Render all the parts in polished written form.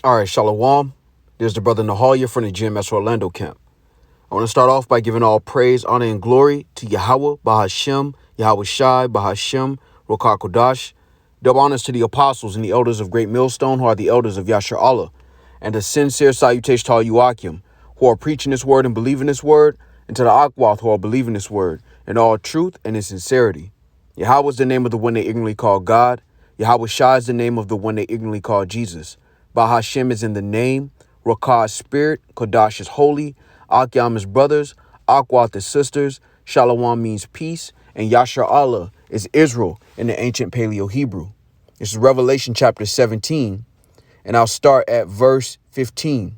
All right, Shalom. There's the brother Nahalia from the GMS Orlando camp. I want to start off by giving all praise, honor, and glory to Yahweh, Bahashem, Yahweh Shai, Bahashem, Rokar Kodash. Double honors to the apostles and the elders of Great Millstone, who are the elders of Yasher Allah. And a sincere salutation to all you Akim, who are preaching this word and believing this word, and to the Akwath, who are believing this word, in all truth and in sincerity. Yahweh is the name of the one they ignorantly call God. Yahweh Shai is the name of the one they ignorantly call Jesus. Bahashem is in the name. Rakah is spirit. Kodash is holy. Akyam is brothers. Akwath is sisters. Shalom means peace. And Yasher Allah is Israel in the ancient Paleo Hebrew. This is Revelation chapter 17. And I'll start at verse 15.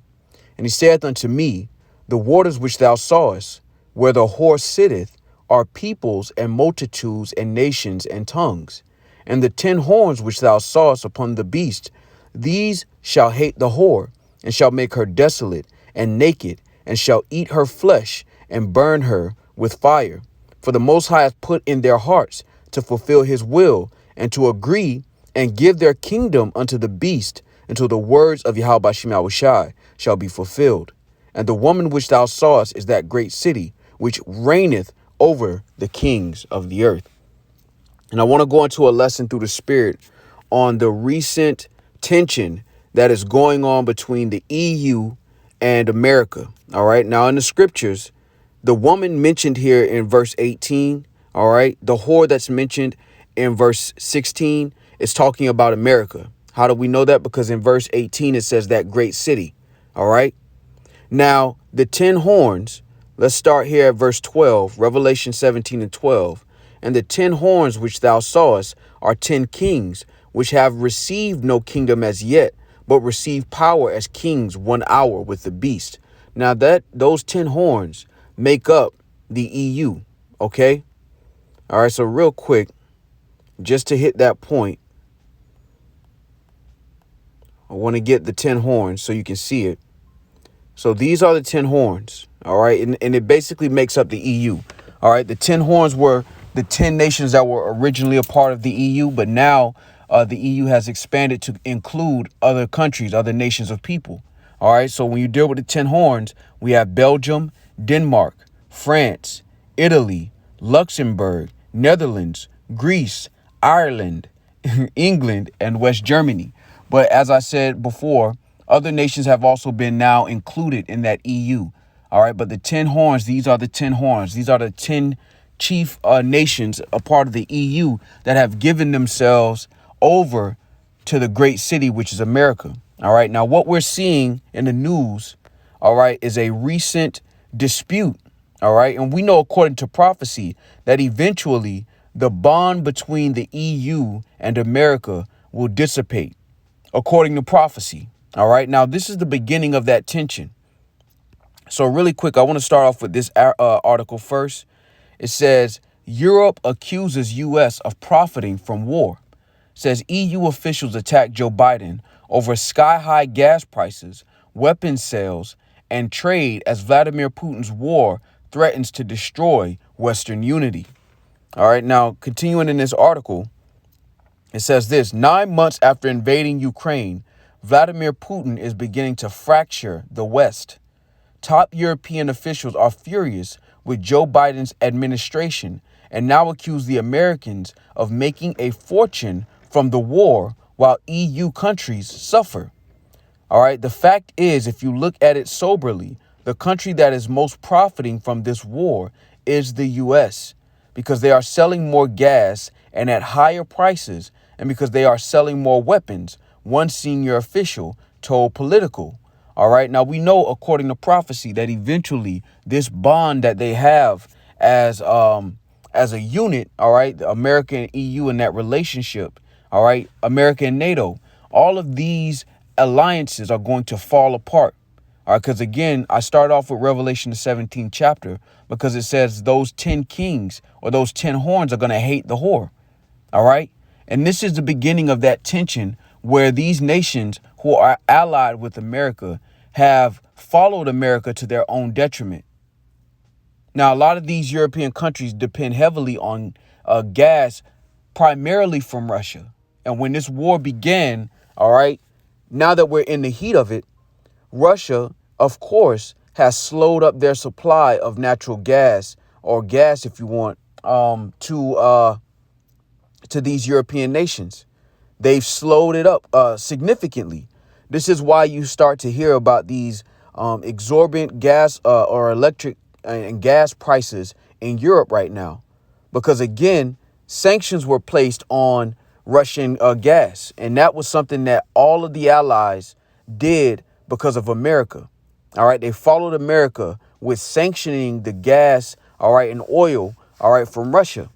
And he saith unto me, the waters which thou sawest, where the horse sitteth, are peoples and multitudes and nations and tongues. And the 10 horns which thou sawest upon the beast, these shall hate the whore, and shall make her desolate and naked, and shall eat her flesh, and burn her with fire. For the Most High hath put in their hearts to fulfill his will, and to agree and give their kingdom unto the beast, until the words of Yahweh Shai shall be fulfilled. And the woman which thou sawest is that great city, which reigneth over the kings of the earth. And I want to go into a lesson through the Spirit on the recent tension that is going on between the EU and America. All right. Now, in the scriptures, the woman mentioned here in verse 18, all right, the whore that's mentioned in verse 16 is talking about America. How do we know that? Because in verse 18, it says that great city. All right. Now, the 10 horns, let's start here at verse 12, Revelation 17 and 12. And the 10 horns which thou sawest are 10 kings, which have received no kingdom as yet, but receive power as kings 1 hour with the beast. Now that those 10 horns make up the EU. Okay. All right. So real quick, just to hit that point, I want to get the 10 horns so you can see it. So these are the 10 horns. All right. And it basically makes up the EU. All right. The 10 horns were the 10 nations that were originally a part of the EU. But now the EU has expanded to include other countries, other nations of people. All right. So when you deal with the 10 horns, we have Belgium, Denmark, France, Italy, Luxembourg, Netherlands, Greece, Ireland, England, and West Germany. But as I said before, other nations have also been now included in that EU. All right. But the 10 horns, these are the 10 horns. These are the 10 chief nations, a part of the EU, that have given themselves over to the great city, which is America. All right. Now, what we're seeing in the news, all right, is a recent dispute. All right. And we know, according to prophecy, that eventually the bond between the EU and America will dissipate, according to prophecy. All right. Now, this is the beginning of that tension. So really quick, I want to start off with this article first. It says Europe accuses U.S. of profiting from war. It says EU officials attack Joe Biden over sky-high gas prices, weapons sales, and trade as Vladimir Putin's war threatens to destroy Western unity. All right. Now, continuing in this article, it says this: 9 months after invading Ukraine, Vladimir Putin is beginning to fracture the West. Top European officials are furious with Joe Biden's administration and now accuse the Americans of making a fortune from the war while EU countries suffer. All right. The fact is, if you look at it soberly, the country that is most profiting from this war is the U.S. because they are selling more gas and at higher prices, and because they are selling more weapons, one senior official told Politico. All right. Now, we know, according to prophecy, that eventually this bond that they have as a unit, all right, America and EU in that relationship, all right, America and NATO, all of these alliances are going to fall apart. All right, because again, I start off with Revelation the 17th chapter because it says those 10 kings or those 10 horns are going to hate the whore. All right. And this is the beginning of that tension where these nations who are allied with America have followed America to their own detriment. Now, a lot of these European countries depend heavily on gas, primarily from Russia. And when this war began, all right, now that we're in the heat of it, Russia, of course, has slowed up their supply of natural gas, or gas, if you want, to these European nations. They've slowed it up significantly. This is why you start to hear about these exorbitant gas or electric and gas prices in Europe right now. Because again, sanctions were placed on Russian gas. And that was something that all of the allies did because of America. All right. They followed America with sanctioning the gas, all right, and oil, all right, from Russia,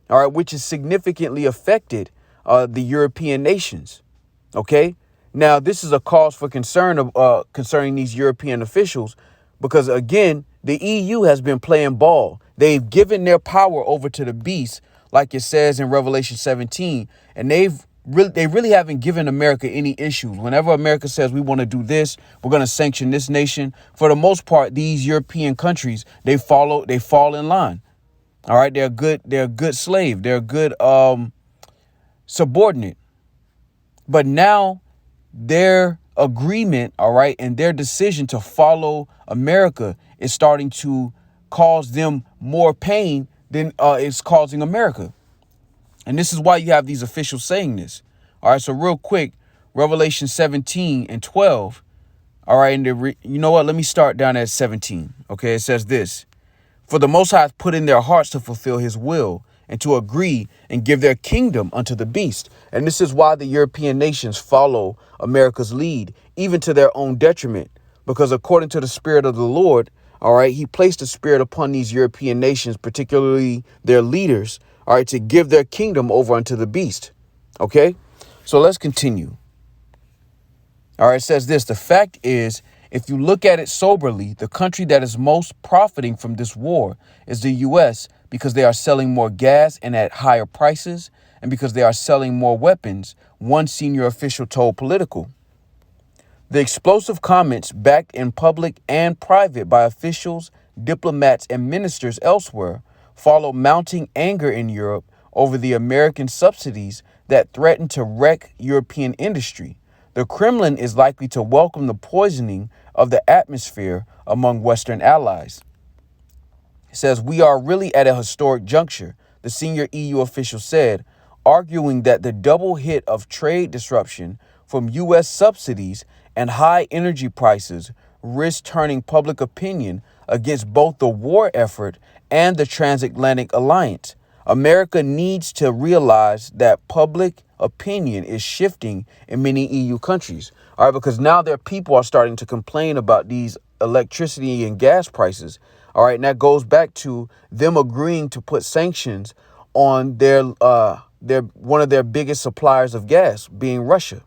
all right, which has significantly affected the European nations. OK, now this is a cause for concern concerning these European officials, because, again, the EU has been playing ball. They've given their power over to the beast, like it says in Revelation 17, and they really haven't given America any issues. Whenever America says we want to do this, we're going to sanction this nation, for the most part, these European countries, they fall in line. All right. They're a good slave. They're a good subordinate. But now their agreement, all right, and their decision to follow America is starting to cause them more pain than it's causing America. And this is why you have these officials saying this. All right. So real quick, Revelation 17 and 12. All right. And you know what? Let me start down at 17. OK, it says this: for the Most High hath put in their hearts to fulfill his will, and to agree and give their kingdom unto the beast. And this is why the European nations follow America's lead, even to their own detriment, because according to the Spirit of the Lord, all right, he placed a spirit upon these European nations, particularly their leaders, all right, to give their kingdom over unto the beast. OK, so let's continue. All right, it says this: the fact is, if you look at it soberly, the country that is most profiting from this war is the U.S., because they are selling more gas and at higher prices, and because they are selling more weapons, one senior official told Political. The explosive comments, backed in public and private by officials, diplomats, and ministers elsewhere, follow mounting anger in Europe over the American subsidies that threaten to wreck European industry. The Kremlin is likely to welcome the poisoning of the atmosphere among Western allies. It says, we are really at a historic juncture, the senior EU official said, arguing that the double hit of trade disruption from U.S. subsidies and high energy prices risk turning public opinion against both the war effort and the transatlantic alliance. America needs to realize that public opinion is shifting in many EU countries. All right, because now their people are starting to complain about these electricity and gas prices. All right, and that goes back to them agreeing to put sanctions on their one of their biggest suppliers of gas, being Russia.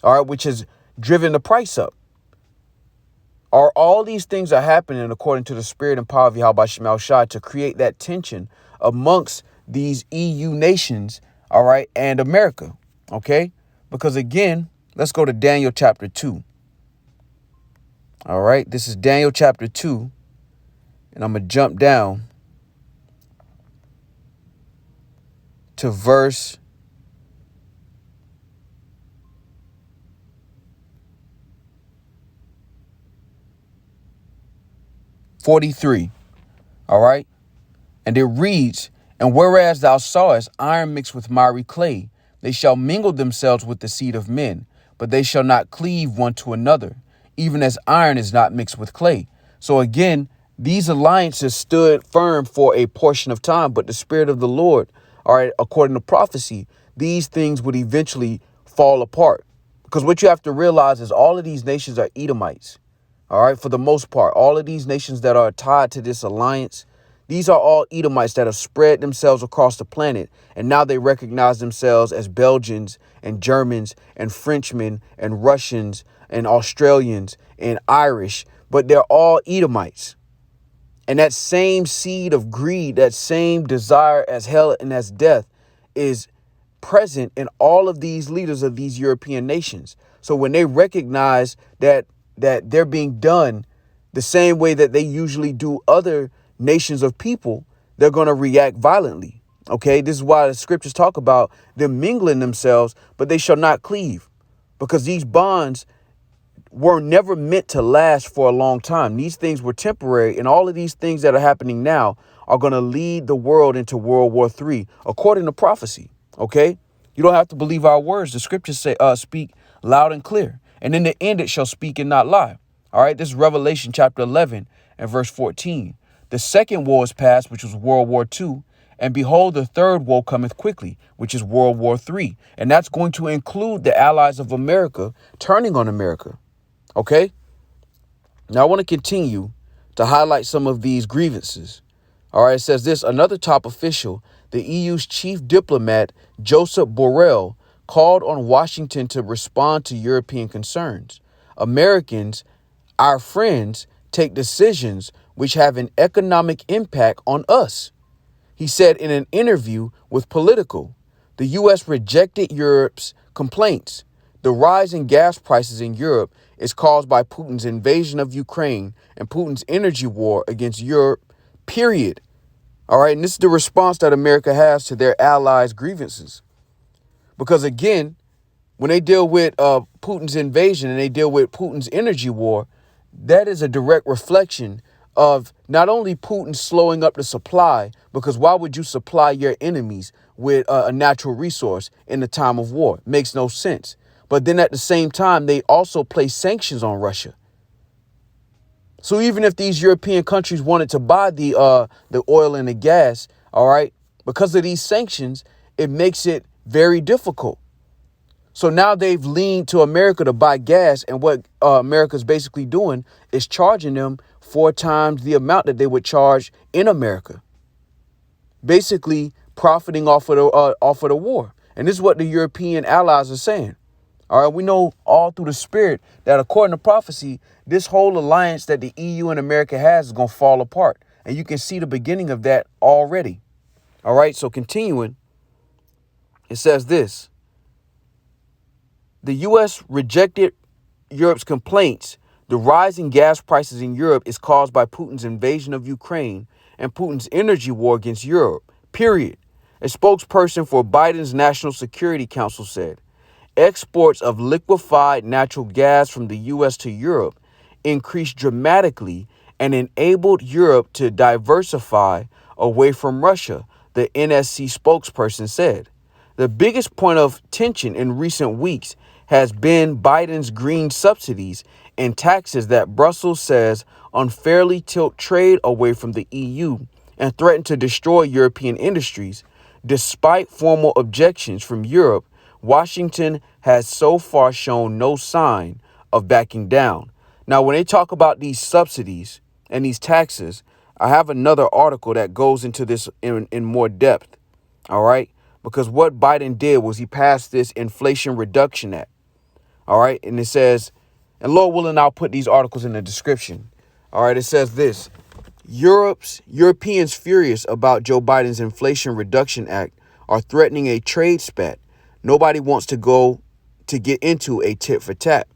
All right, which has driven the price up. All these things are happening according to the spirit and power of Yahweh Shema Shai to create that tension amongst these EU nations, all right, and America, okay? Because again, let's go to Daniel chapter 2. All right, this is Daniel chapter 2, and I'm going to jump down to verse 43. All right. And it reads, and whereas thou sawest iron mixed with miry clay, they shall mingle themselves with the seed of men, but they shall not cleave one to another, even as iron is not mixed with clay. So again, these alliances stood firm for a portion of time, but the Spirit of the Lord, all right, according to prophecy, these things would eventually fall apart. Because what you have to realize is all of these nations are Edomites. All right, for the most part, all of these nations that are tied to this alliance, these are all Edomites that have spread themselves across the planet. And now they recognize themselves as Belgians and Germans and Frenchmen and Russians and Australians and Irish. But they're all Edomites. And that same seed of greed, that same desire as hell and as death is present in all of these leaders of these European nations. So when they recognize that they're being done the same way that they usually do other nations of people, they're going to react violently. OK, this is why the scriptures talk about them mingling themselves, but they shall not cleave, because these bonds were never meant to last for a long time. These things were temporary, and all of these things that are happening now are going to lead the world into World War III, according to prophecy. Okay, you don't have to believe our words. The scriptures say, speak loud and clear, and in the end it shall speak and not lie. All right, this is Revelation chapter 11 and verse 14. The second war is past, which was World War II. And behold, the third woe cometh quickly, which is World War III. And that's going to include the allies of America turning on America. Okay. Now I want to continue to highlight some of these grievances. All right. It says this: another top official, the EU's chief diplomat, Joseph Borrell, called on Washington to respond to European concerns. Americans, our friends, take decisions which have an economic impact on us. He said in an interview with Politico, the U.S. rejected Europe's complaints. The rise in gas prices in Europe is caused by Putin's invasion of Ukraine and Putin's energy war against Europe, period. All right. And this is the response that America has to their allies' grievances. Because, again, when they deal with Putin's invasion and they deal with Putin's energy war, that is a direct reflection of not only Putin slowing up the supply, because why would you supply your enemies with a natural resource in the time of war? Makes no sense. But then at the same time, they also place sanctions on Russia. So even if these European countries wanted to buy the oil and the gas, all right, because of these sanctions, it makes it very difficult. So now they've leaned to America to buy gas, and what America's basically doing is charging them 4 times the amount that they would charge in America, basically profiting off of the war. And this is what the European allies are saying. All right, we know all through the spirit that according to prophecy, this whole alliance that the EU and America has is going to fall apart. And you can see the beginning of that already. All right, so continuing, it says this: the U.S. rejected Europe's complaints. The rise in gas prices in Europe is caused by Putin's invasion of Ukraine and Putin's energy war against Europe, period. A spokesperson for Biden's National Security Council said exports of liquefied natural gas from the U.S. to Europe increased dramatically and enabled Europe to diversify away from Russia, the NSC spokesperson said. The biggest point of tension in recent weeks has been Biden's green subsidies and taxes that Brussels says unfairly tilt trade away from the EU and threaten to destroy European industries. Despite formal objections from Europe, Washington has so far shown no sign of backing down. Now, when they talk about these subsidies and these taxes, I have another article that goes into this in more depth. All right. Because what Biden did was he passed this Inflation Reduction Act. All right. And it says, and Lord willing, I'll put these articles in the description. All right. It says this: Europeans furious about Joe Biden's Inflation Reduction Act are threatening a trade spat. Nobody wants to get into a tit for tat.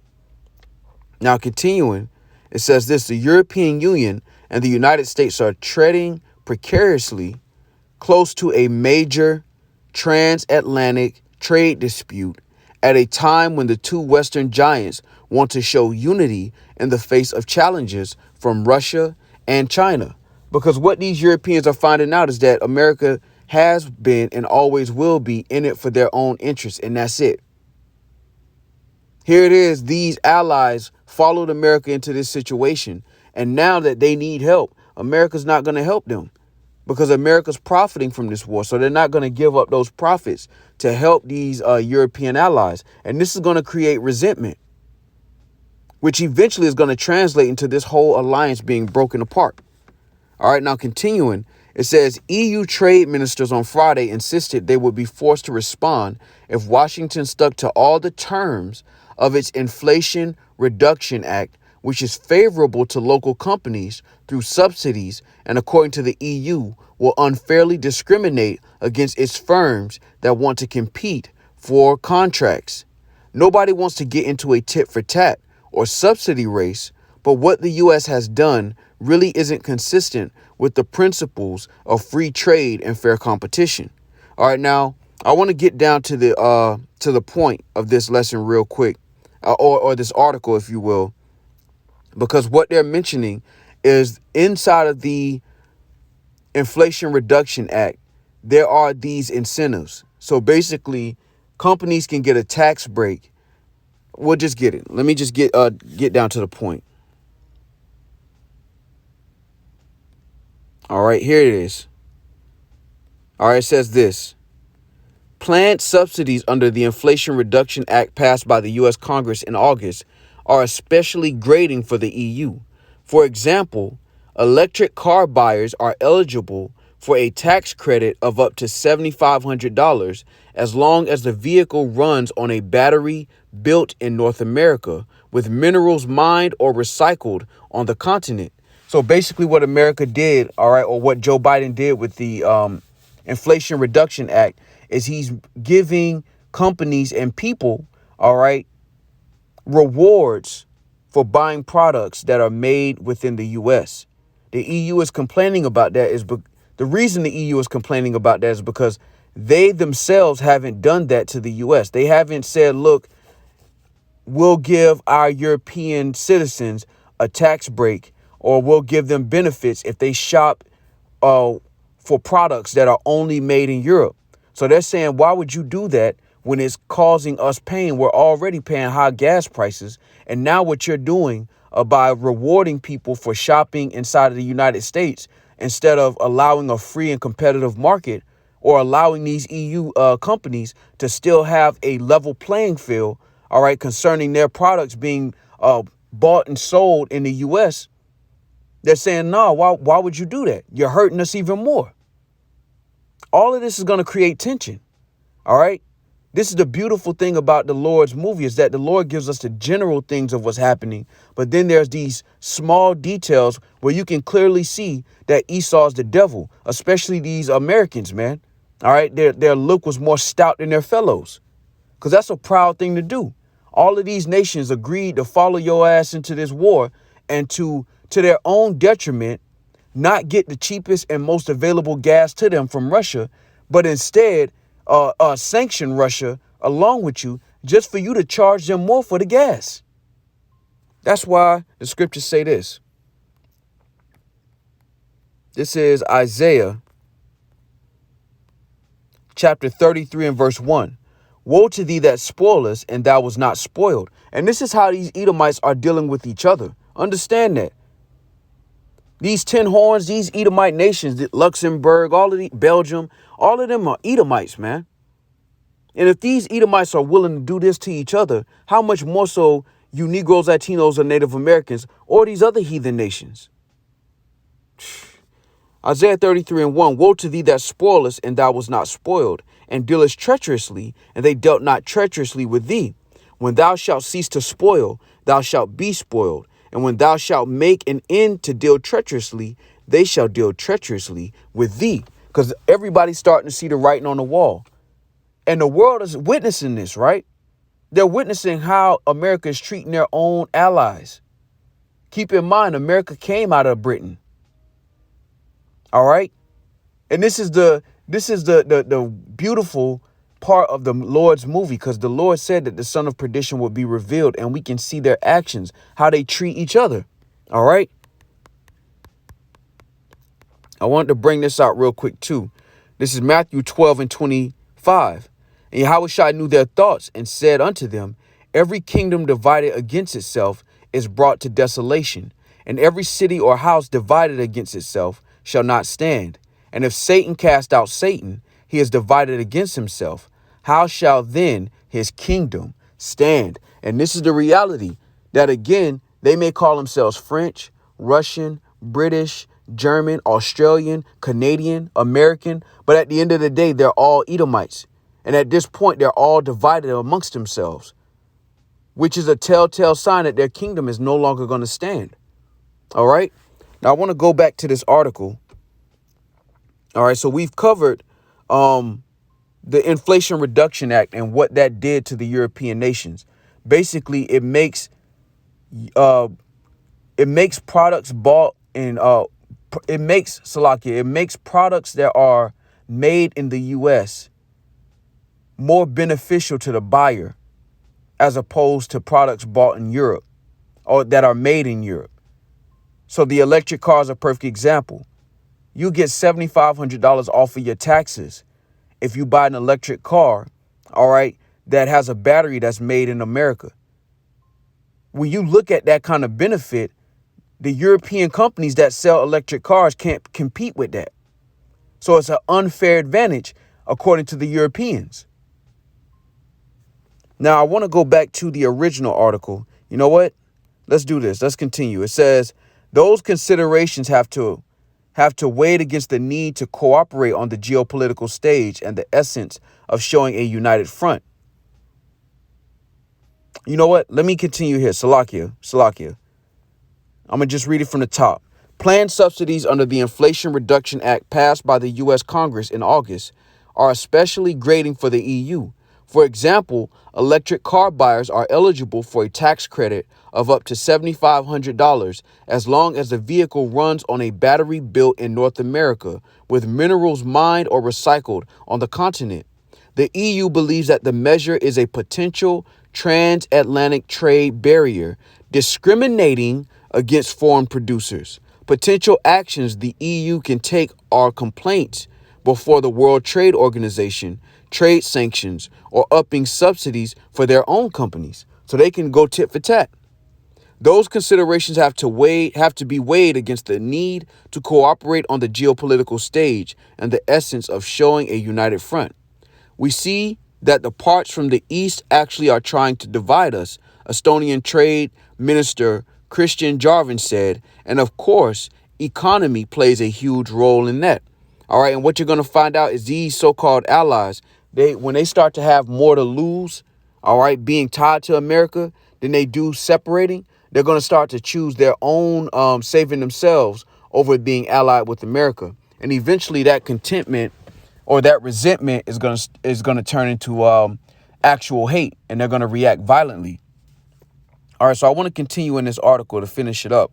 Now, continuing, it says this: the European Union and the United States are treading precariously close to a major transatlantic trade dispute at a time when the two Western giants want to show unity in the face of challenges from Russia and China. Because what these Europeans are finding out is that America has been and always will be in it for their own interests, and that's it. Here it is. These allies followed America into this situation, and now that they need help, America's not going to help them, because America's profiting from this war. So they're not going to give up those profits to help these European allies. And this is going to create resentment, which eventually is going to translate into this whole alliance being broken apart. All right, now continuing, it says EU trade ministers on Friday insisted they would be forced to respond if Washington stuck to all the terms of its Inflation Reduction Act, which is favorable to local companies through subsidies and, according to the EU, will unfairly discriminate against its firms that want to compete for contracts. Nobody wants to get into a tit for tat or subsidy race, but what the U.S. has done really isn't consistent with the principles of free trade and fair competition. All right, now I want to get down to the point of this lesson real quick. or this article, if you will, because what they're mentioning is inside of the Inflation Reduction Act, there are these incentives. So basically, companies can get a tax break. We'll just get it. Let me just get down to the point. All right, here it is. All right, it says this. Planned subsidies under the Inflation Reduction Act passed by the U.S. Congress in August are especially grating for the EU. For example, electric car buyers are eligible for a tax credit of up to $7,500 as long as the vehicle runs on a battery built in North America with minerals mined or recycled on the continent. So basically what America did, all right, or what Joe Biden did with the Inflation Reduction Act is he's giving companies and people, all right, rewards for buying products that are made within the U.S. The EU is complaining about that the reason the EU is complaining about that is because they themselves haven't done that to the U.S. They haven't said, look, we'll give our European citizens a tax break or we'll give them benefits if they shop for products that are only made in Europe. So they're saying, why would you do that when it's causing us pain? We're already paying high gas prices. And now what you're doing by rewarding people for shopping inside of the United States instead of allowing a free and competitive market or allowing these EU companies to still have a level playing field, all right, concerning their products being bought and sold in the U.S., they're saying, no, why would you do that? You're hurting us even more. All of this is going to create tension. All right. This is the beautiful thing about the Lord's movie is that the Lord gives us the general things of what's happening. But then there's these small details where you can clearly see that Esau's the devil, especially these Americans, man. All right. Their look was more stout than their fellows because that's a proud thing to do. All of these nations agreed to follow your ass into this war and to their own detriment, not get the cheapest and most available gas to them from Russia, but instead sanction Russia along with you just for you to charge them more for the gas. That's why the scriptures say this. This is Isaiah chapter 33 and verse 1. Woe to thee that spoilest, and thou was not spoiled. And this is how these Edomites are dealing with each other. Understand that. These 10 horns, these Edomite nations, Luxembourg, all of the Belgium, all of them are Edomites, man. And if these Edomites are willing to do this to each other, how much more so you Negroes, Latinos, or Native Americans, or these other heathen nations? Isaiah 33 and 1, woe to thee that spoilest, and thou was not spoiled, and dealest treacherously, and they dealt not treacherously with thee. When thou shalt cease to spoil, thou shalt be spoiled. And when thou shalt make an end to deal treacherously, they shall deal treacherously with thee. Because everybody's starting to see the writing on the wall. And the world is witnessing this, right? They're witnessing how America is treating their own allies. Keep in mind, America came out of Britain. All right. And this is the beautiful part of the Lord's movie, because the Lord said that the son of perdition would be revealed, and we can see their actions, how they treat each other. All right. I wanted to bring this out real quick, too. This is Matthew 12 and 25. And Yahushua knew their thoughts and said unto them, every kingdom divided against itself is brought to desolation, and every city or house divided against itself shall not stand. And if Satan cast out Satan, he is divided against himself. How shall then his kingdom stand? And this is the reality that, again, they may call themselves French, Russian, British, German, Australian, Canadian, American. But at the end of the day, they're all Edomites. And at this point, they're all divided amongst themselves, which is a telltale sign that their kingdom is no longer going to stand. All right. Now, I want to go back to this article. All right. So we've covered the Inflation Reduction Act and what that did to the European nations. Basically, it makes products bought in it makes products that are made in the U.S. more beneficial to the buyer as opposed to products bought in Europe or that are made in Europe. So the electric car is a perfect example. You get $7,500 off of your taxes if you buy an electric car, all right, that has a battery that's made in America. When you look at that kind of benefit, the European companies that sell electric cars can't compete with that. So it's an unfair advantage according to the Europeans. Now, I want to go back to the original article. You know what? Let's do this. Let's continue. It says those considerations have to weigh against the need to cooperate on the geopolitical stage and the essence of showing a united front. You know what? Let me continue here. Salakia. I'm going to just read it from the top. Planned subsidies under the Inflation Reduction Act passed by the U.S. Congress in August are especially grating for the EU. For example, electric car buyers are eligible for a tax credit of up to $7,500 as long as the vehicle runs on a battery built in North America with minerals mined or recycled on the continent. The EU believes that the measure is a potential transatlantic trade barrier discriminating against foreign producers. Potential actions the EU can take are complaints before the World Trade Organization, trade sanctions, or upping subsidies for their own companies so they can go tit for tat. Those considerations have to be weighed against the need to cooperate on the geopolitical stage and the essence of showing a united front. We see that the parts from the East actually are trying to divide us, Estonian Trade Minister Christian Jarvan said, and of course, economy plays a huge role in that. All right, and what you're going to find out is these so-called allies, when they start to have more to lose, all right, being tied to America than they do separating, they're going to start to choose their own saving themselves over being allied with America. And eventually that contentment or that resentment is going to turn into actual hate, and they're going to react violently. All right, so I want to continue in this article to finish it up.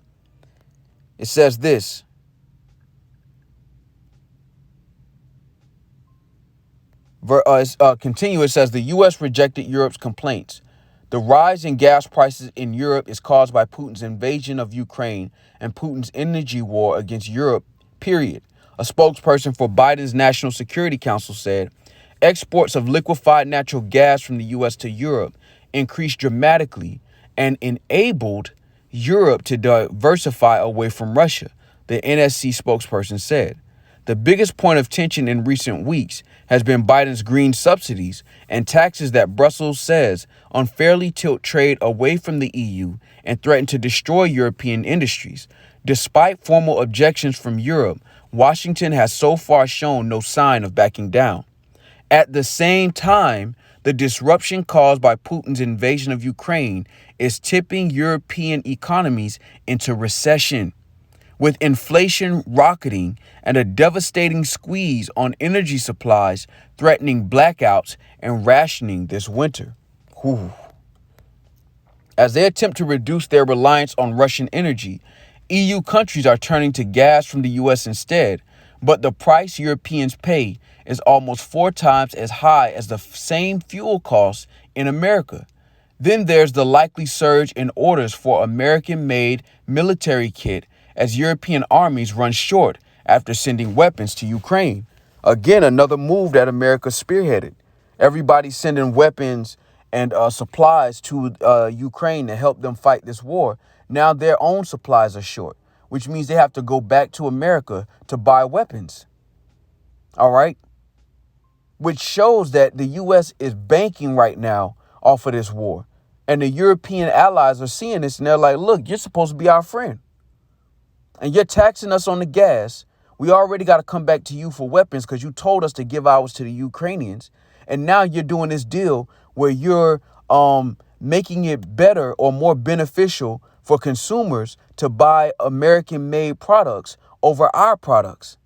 It says this. It says the U.S. rejected Europe's complaints. The rise in gas prices in Europe is caused by Putin's invasion of Ukraine and Putin's energy war against Europe, period. A spokesperson for Biden's National Security Council said exports of liquefied natural gas from the U.S. to Europe increased dramatically and enabled Europe to diversify away from Russia, the NSC spokesperson said. The biggest point of tension in recent weeks has been Biden's green subsidies and taxes that Brussels says unfairly tilt trade away from the EU and threaten to destroy European industries. Despite formal objections from Europe, Washington has so far shown no sign of backing down. At the same time, the disruption caused by Putin's invasion of Ukraine is tipping European economies into recession, with inflation rocketing and a devastating squeeze on energy supplies threatening blackouts and rationing this winter. Whew. As they attempt to reduce their reliance on Russian energy, EU countries are turning to gas from the U.S. instead, but the price Europeans pay is almost 4 times as high as the same fuel costs in America. Then there's the likely surge in orders for American-made military kit as European armies run short after sending weapons to Ukraine. Again, another move that America spearheaded. Everybody's sending weapons and supplies to Ukraine to help them fight this war. Now their own supplies are short, which means they have to go back to America to buy weapons. All right. Which shows that the U.S. is banking right now off of this war. And the European allies are seeing this and they're like, look, you're supposed to be our friend. And you're taxing us on the gas. We already got to come back to you for weapons because you told us to give ours to the Ukrainians. And now you're doing this deal where you're making it better or more beneficial for consumers to buy American-made products over our products.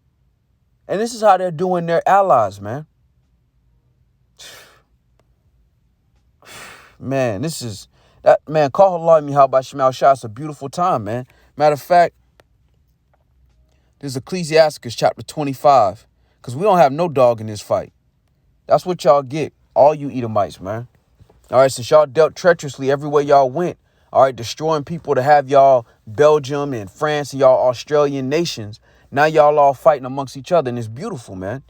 And this is how they're doing their allies, man. Man, this is that man. Call Allah me how about Shemal Shah. It's a beautiful time, man. Matter of fact, this is Ecclesiasticus chapter 25, because we don't have no dog in this fight. That's what y'all get, all you Edomites, man. All right, since y'all dealt treacherously everywhere y'all went, all right, destroying people to have y'all Belgium and France and y'all Australian nations. Now y'all all fighting amongst each other, and it's beautiful, man.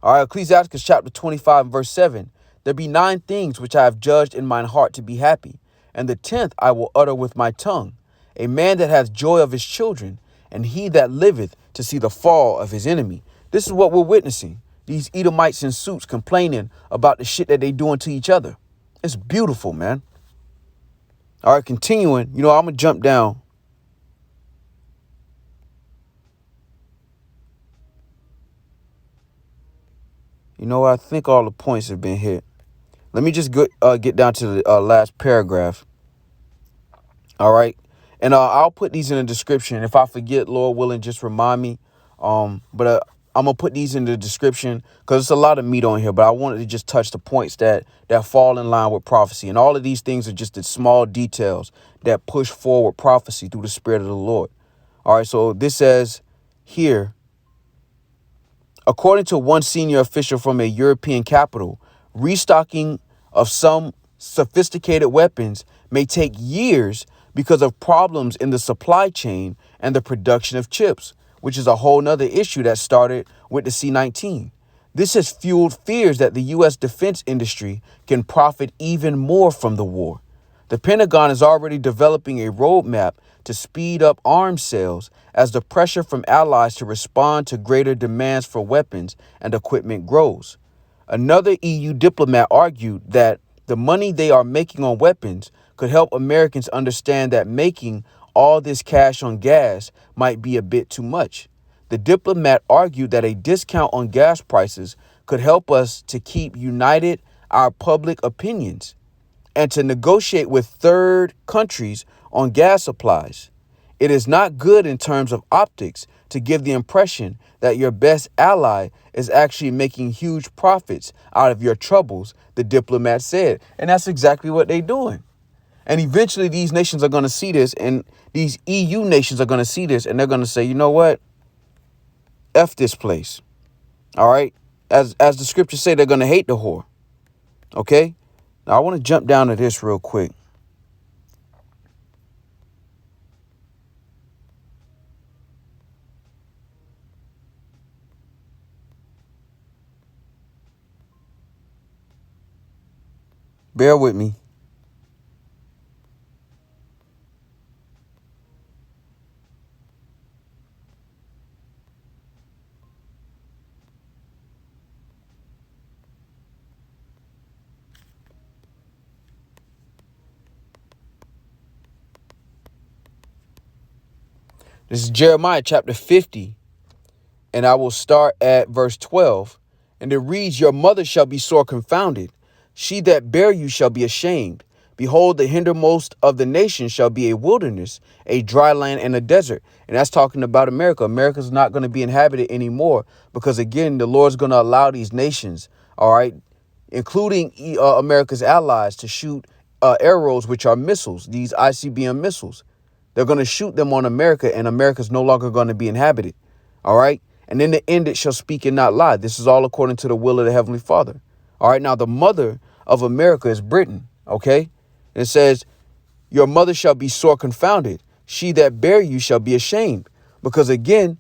All right, Ecclesiastes chapter 25, verse 7. There be 9 things which I have judged in mine heart to be happy, and the 10th I will utter with my tongue. A man that hath joy of his children, and he that liveth to see the fall of his enemy. This is what we're witnessing. These Edomites in suits complaining about the shit that they doing to each other. It's beautiful, man. All right, continuing. I'm going to jump down. I think all the points have been hit. Let me just get down to the last paragraph. All right. And I'll put these in the description. If I forget, Lord willing, just remind me. But I'm going to put these in the description because it's a lot of meat on here. But I wanted to just touch the points that fall in line with prophecy. And all of these things are just the small details that push forward prophecy through the Spirit of the Lord. All right. So this says here, according to one senior official from a European capital, restocking of some sophisticated weapons may take years because of problems in the supply chain and the production of chips, which is a whole nother issue that started with the C-19. This has fueled fears that the U.S. defense industry can profit even more from the war. The Pentagon is already developing a roadmap to speed up arms sales as the pressure from allies to respond to greater demands for weapons and equipment grows. Another EU diplomat argued that the money they are making on weapons could help Americans understand that making all this cash on gas might be a bit too much. The diplomat argued that a discount on gas prices could help us to keep united our public opinions and to negotiate with third countries on gas supplies. It is not good in terms of optics to give the impression that your best ally is actually making huge profits out of your troubles, the diplomat said. And that's exactly what they're doing. And eventually these nations are going to see this, and these EU nations are going to see this, and they're going to say, you know what? F this place. All right. As the scriptures say, they're going to hate the whore. OK, now I want to jump down to this real quick. Bear with me. This is Jeremiah chapter 50, and I will start at verse 12. And it reads, your mother shall be sore confounded. She that bare you shall be ashamed. Behold, the hindermost of the nations shall be a wilderness, a dry land and a desert. And that's talking about America. America's not going to be inhabited anymore because, again, the Lord's going to allow these nations, all right, including America's allies, to shoot arrows, which are missiles, these ICBM missiles. They're going to shoot them on America, and America's no longer going to be inhabited. All right. And in the end, it shall speak and not lie. This is all according to the will of the Heavenly Father. All right. Now, the mother of America is Britain. OK, and it says, your mother shall be sore confounded. She that bare you shall be ashamed, because, again,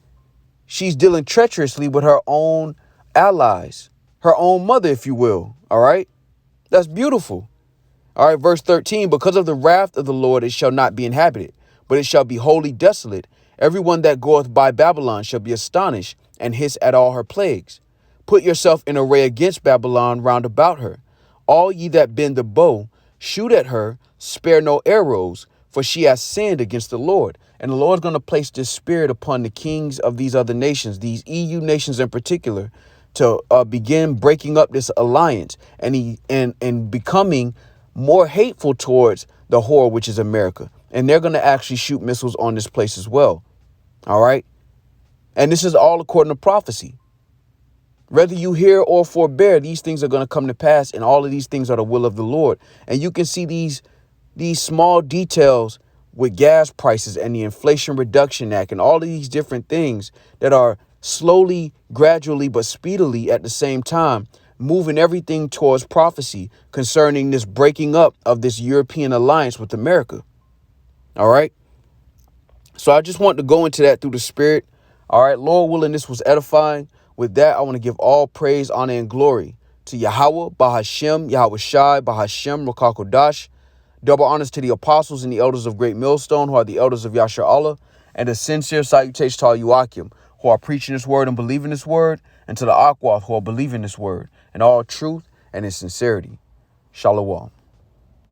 she's dealing treacherously with her own allies, her own mother, if you will. All right. That's beautiful. All right. Verse 13, because of the wrath of the Lord, it shall not be inhabited, but it shall be wholly desolate. Everyone that goeth by Babylon shall be astonished and hiss at all her plagues. Put yourself in array against Babylon round about her. All ye that bend the bow, shoot at her, spare no arrows, for she has sinned against the Lord. And the Lord's going to place this spirit upon the kings of these other nations, these EU nations in particular, to begin breaking up this alliance and becoming more hateful towards the whore, which is America. And they're going to actually shoot missiles on this place as well. All right. And this is all according to prophecy. Whether you hear or forbear, these things are going to come to pass. And all of these things are the will of the Lord. And you can see these small details with gas prices and the Inflation Reduction Act and all of these different things that are slowly, gradually, but speedily at the same time moving everything towards prophecy concerning this breaking up of this European alliance with America. All right. So I just want to go into that through the spirit. All right. Lord willing, this was edifying. With that, I want to give all praise, honor, and glory to Yahweh, Bahashem, Yahweh Shai, Bahashem, Rakakodash. Double honors to the apostles and the elders of Great Millstone, who are the elders of Yasha Allah, and a sincere salutation to all you Akim, who are preaching this word and believing this word, and to the Akwath, who are believing this word, in all truth and in sincerity. Shalom.